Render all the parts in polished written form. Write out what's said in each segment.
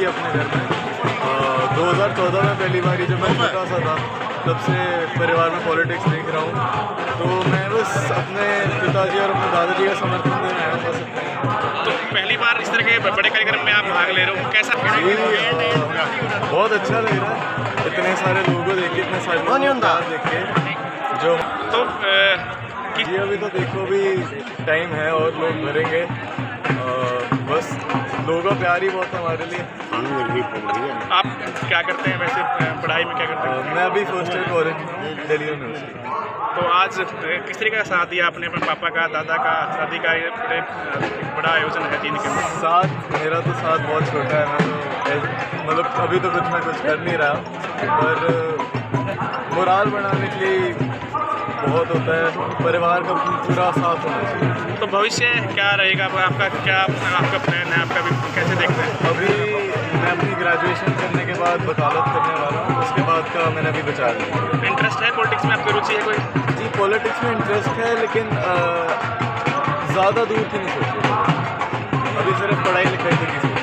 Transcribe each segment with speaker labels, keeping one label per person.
Speaker 1: अपने घर में। 2014 में पहली बारी जब मैं छोटा सा था तब से परिवार में पॉलिटिक्स देख रहा हूँ, तो मैं बस अपने पिताजी और अपने दादाजी का समर्थन देने आया हूँ।
Speaker 2: तो पहली बार इस तरह के बड़े कार्यक्रम में आप भाग ले रहे हो, कैसा फील हो रहा है?
Speaker 1: बहुत अच्छा लग रहा है, इतने सारे लोगों देखे, इतने सारे लोग देखे जो
Speaker 2: तो
Speaker 1: जी अभी तो देखो भी टाइम है और लोग भरेंगे। बस लोगों का प्यार ही बहुत है हमारे लिए।
Speaker 2: आप क्या करते हैं वैसे, पढ़ाई में क्या करते हैं?
Speaker 1: मैं अभी first year college Delhi university.
Speaker 2: तो आज किस तरीके का साथ दिया आपने अपने पापा का, दादा का, शादी का? ये बड़ा आयोजन है 3 के अंदर।
Speaker 1: साथ मेरा तो साथ बहुत छोटा है, मैं तो मतलब अभी तो कुछ मैं कुछ कर नहीं रहा, पर मोराल बढ़ाने के लिए बहुत होता है, परिवार का पूरा साथ होना चाहिए।
Speaker 2: तो भविष्य क्या रहेगा आपका, क्या आपका प्लान है, आपका भी कैसे देखते हैं?
Speaker 1: अभी मैं अपनी ग्रेजुएशन करने के बाद वकालत करने वाला हूँ, उसके बाद का मैंने अभी विचार किया।
Speaker 2: इंटरेस्ट है पॉलिटिक्स में, आपकी रुचि है कोई?
Speaker 1: जी पॉलिटिक्स में इंटरेस्ट है, लेकिन ज़्यादा दूर की नहीं सोची, अभी सिर्फ पढ़ाई लिखाई की सोची।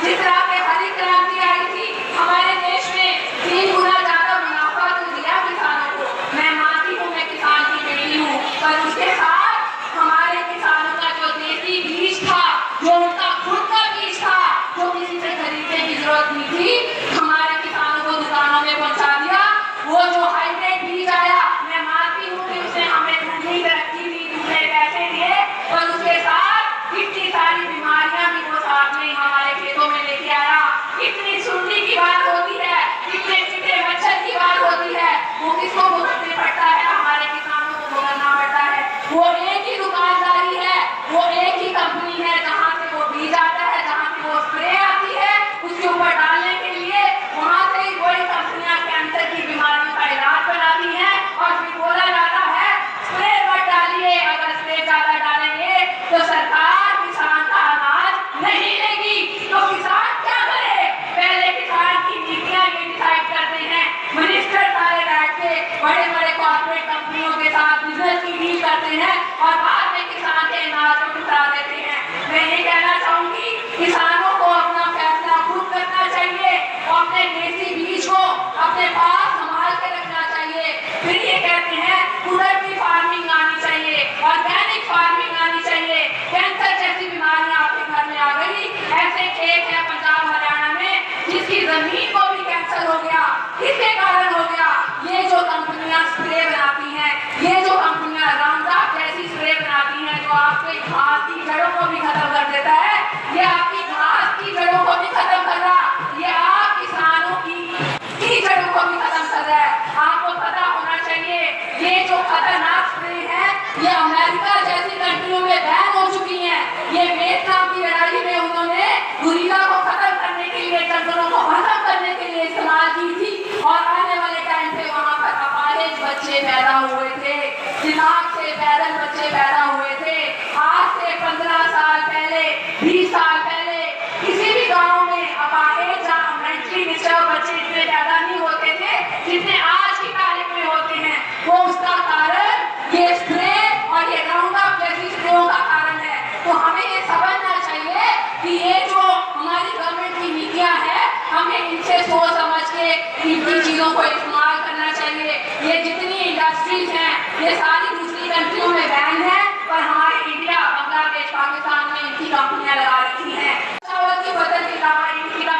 Speaker 3: जिस तरह से हरी क्रांति आई थी हमारे देश में 3 गुना ज्यादा मुनाफा तो दिया किसानों को। मैं मानती हूँ, मैं किसान की बेटी हूँ, पर उसके साथ हमारे किसानों का जो देसी बीज था, जो उनका खुद का बीज था, जो किसी से खरीदने की जरूरत नहीं थी, हमारे किसानों को दुकानों में पहुंचा दिया। वो जो हाइब्रिड बीज आया, मैं मानती हूँ कि उसने हमें दूसरी तरक्की दी, दूसरे पैसे दिए, पर उसके साथ इतनी सारी बीमारियां भी वो साथ में हमारे खेतों में लेके आया। इतनी सुंडी की बात होती है, इतने चिटे मच्छर की बात होती है, वो किसको भुगतने पड़ता है? हमारे किसानों को भुगतना पड़ता है। वो एक ही दुकानदारी है, वो एक ही कंपनी है जहाँ से वो बीज आता है, जहाँ से वो स्प्रे आती है उसके ऊपर डालने के लिए, वहाँ से ही बड़ी कंपनियां कैंसर की बीमारियों का इलाज बनाती हैं और फिर बोला जाता है स्प्रे मत डालिए, अगर स्प्रे ज्यादा डालेंगे तो सरकार किसान का अनाज नहीं लेगी। तो किसान क्या करे? पहले किसान की नीतियां ये डिसाइड करते हैं, मिनिस्टर सारे बैठ के बड़े बड़े कॉर्पोरेट कंपनियों के साथ बिजनेस की डील करते हैं और बाद में किसान के अनाज को ठुकरा देते हैं। मैं ये कहना चाहूंगी, किसानों को अपना फैसला खुद करना चाहिए और अपने देसी बीज को अपने पास संभाल के रखना चाहिए। फिर ये कहते हैं कुदरती फार्मिंग आनी चाहिए, ऑर्गेनिक फार्मिंग आनी चाहिए। कैंसर जैसी बीमारियां आपके घर में आ गई। ऐसे खेत है पंजाब हरियाणा में जिसकी जमीन को भी कैंसर हो गया। किसके कारण हो गया? ये जो कंपनियां स्प्रे बनाती हैं, ये जो कंपनियां राउंडअप जैसी स्प्रे बनाती हैं जो आपके घास की जड़ों को भी खत्म कर देता है, ये आपकी घास की जड़ों को भी खत्म कर रहा, ये आप किसानों की जड़ों को भी खत्म कर रहा है। आपको पता होना चाहिए ये जो खतरनाक स्प्रे है ये अमेरिका जैसी कंट्रियों में बैन हो चुकी है। ये वियतनाम की लड़ाई में उन्होंने गुरिल्ला को खत्म करने के लिए, जंगलों को खत्म करने के लिए इस्तेमाल की थी और आने वाले टाइम पे वहाँ पर अपाहिज बच्चे पैदा हुए थे, दिमाग से पैदल बच्चे पैदा हुए थे। आज से 15 साल पहले, 20 साल पहले किसी भी गांव में अपाहिज या मेंटली डिस्टर्ब बच्चे इतने पैदा नहीं होते थे जितने आज की तारीख में होते हैं। वो उसका कारण ये स्प्रे और ये राउंडअप जैसी स्प्रेयों का कारण है। तो हमें ये समझना चाहिए कि ये जो हमारी गवर्नमेंट की नीतियां हैं, हमें इनसे सोच समझ के इनकी चीजों को इस्तेमाल करना चाहिए। ये जितनी इंडस्ट्रीज हैं ये सारी दूसरी कंट्रियों में बैन है, पर हमारे इंडिया, बांग्लादेश, पाकिस्तान में इनकी कंपनियां लगा रखी हैं। चावल की बदल के अलावा इनकी का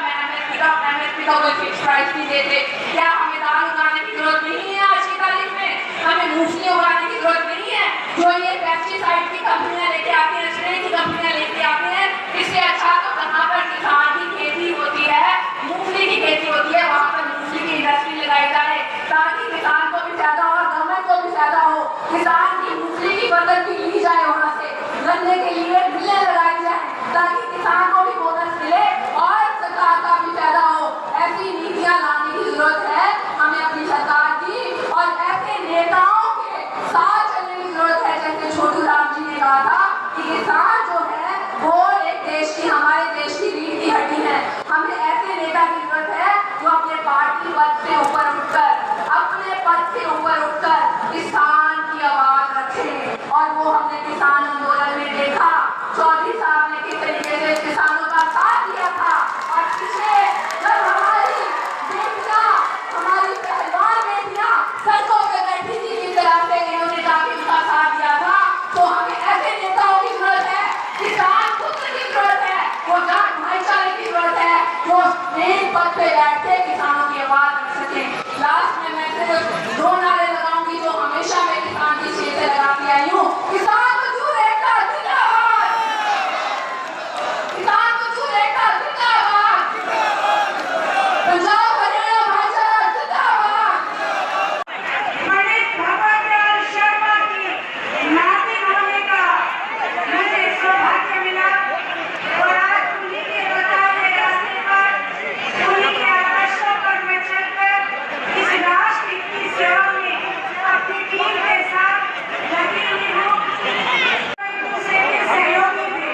Speaker 3: MSP का कोई फिक्स प्राइस नहीं देते। क्या हमें दाल उगाने की जरूरत नहीं है? आज की तारीख में हमें मूंगफली उगाने की जरूरत नहीं है? जो ये पेस्टिसाइड की कंपनियां लेके आती हैं, स्प्रे की कंपनियां लेके आती हैं, इससे अच्छा तो कहाँ पर किसान की खेती होती है, मूंगफली की खेती होती है, वहाँ पर मूंगफली की इंडस्ट्री लगाई जाए ताकि किसान को भी फायदा हो और गवर्नमेंट को भी फायदा हो। किसान की मूंगफली की बदल भी ली जाए, वहाँ से गन्ने के लिए मिलें लगाई जाए ताकि किसान को भी बोनस मिले और सरकार का भी फायदा हो। ऐसी नीतियां लाने की जरूरत है हमें अपनी सरकार की, और ऐसे नेताओं के साथ चलने की जरूरत है। जैसे छोटू राम जी ने कहा था कि किसान जो है वो एक देश की, हमारे देश की रीढ़ की हड्डी है। हमें ऐसे नेता की जरूरत है जो अपने पार्टी पद से ऊपर उठकर, अपने पद से ऊपर उठकर किसान की आवाज रखें। और वो हमने किसान आंदोलन में देखा, चौधरी साहब ने किस तरीके से किसानों का साथ दिया था। और पीछे जब हमारी बेटियां, हमारी पहलवान बेटियां सड़कों पे बैठी थी, किस तरह से इन्होंने जाके उनका साथ दिया था। तो हमें ऐसे नेताओं की जरूरत है, किसान पुत्र की जरूरत है, वो जाट भाईचारे की जरूरत है, जो मेन पद पे बैठ के किसानों की आवाज रख सके। लास्ट में मैं सिर्फ 2 नारे लगाऊंगी जो हमेशा मैं किसान की छेड़ से लगाती आई हूँ। किसान मजदूर एकता जिंदाबाद, किसान मजदूर एकता जिंदाबाद, पंजाब हरियाणा भाईचारा जिंदाबाद।
Speaker 4: पंडित भगवतलाल शर्मा की नाती होने का मुझे सौभाग्य मिला और आज उन्हीं के बताए रास्ते पर, उन्हीं के आदर्शों पर मैं चलकर इस राष्ट्र की सेवा में अपनी टीम के साथ लगी हुई हूँ। एक दूसरे के सहयोगी थे।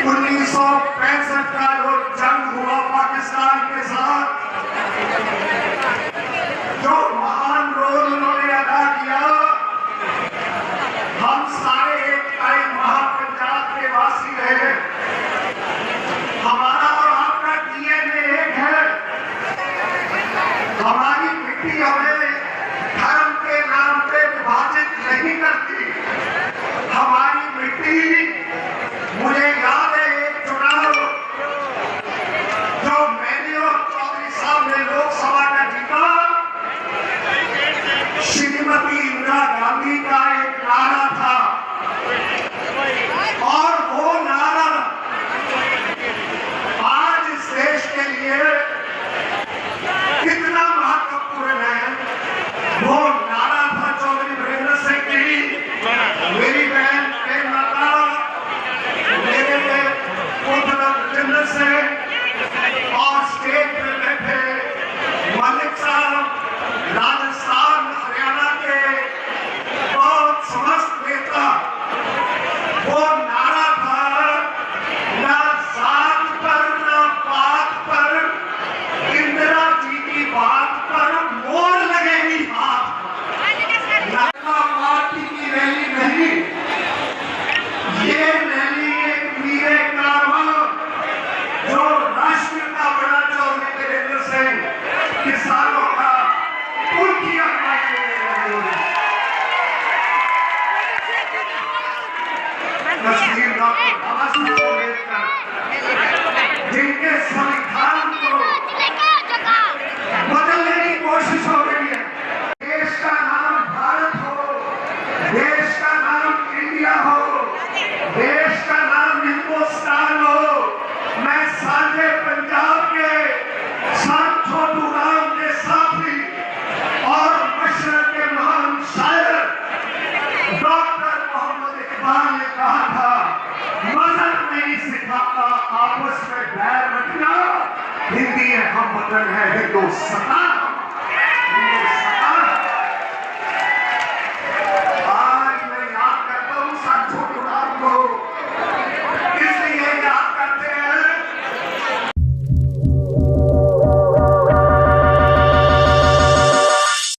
Speaker 5: 1965 का जो जंग हुआ पाकिस्तान के साथ, जो महान रोल उन्होंने अदा किया, हम सारे एक टाइम महापंजाब के वासी रहे। डॉक्टर मोहम्मद इकबाल ने कहा था, मजहब नहीं सिखाता आपस में बैर रखना, हिंदी हम वतन है हिंदुस्तान।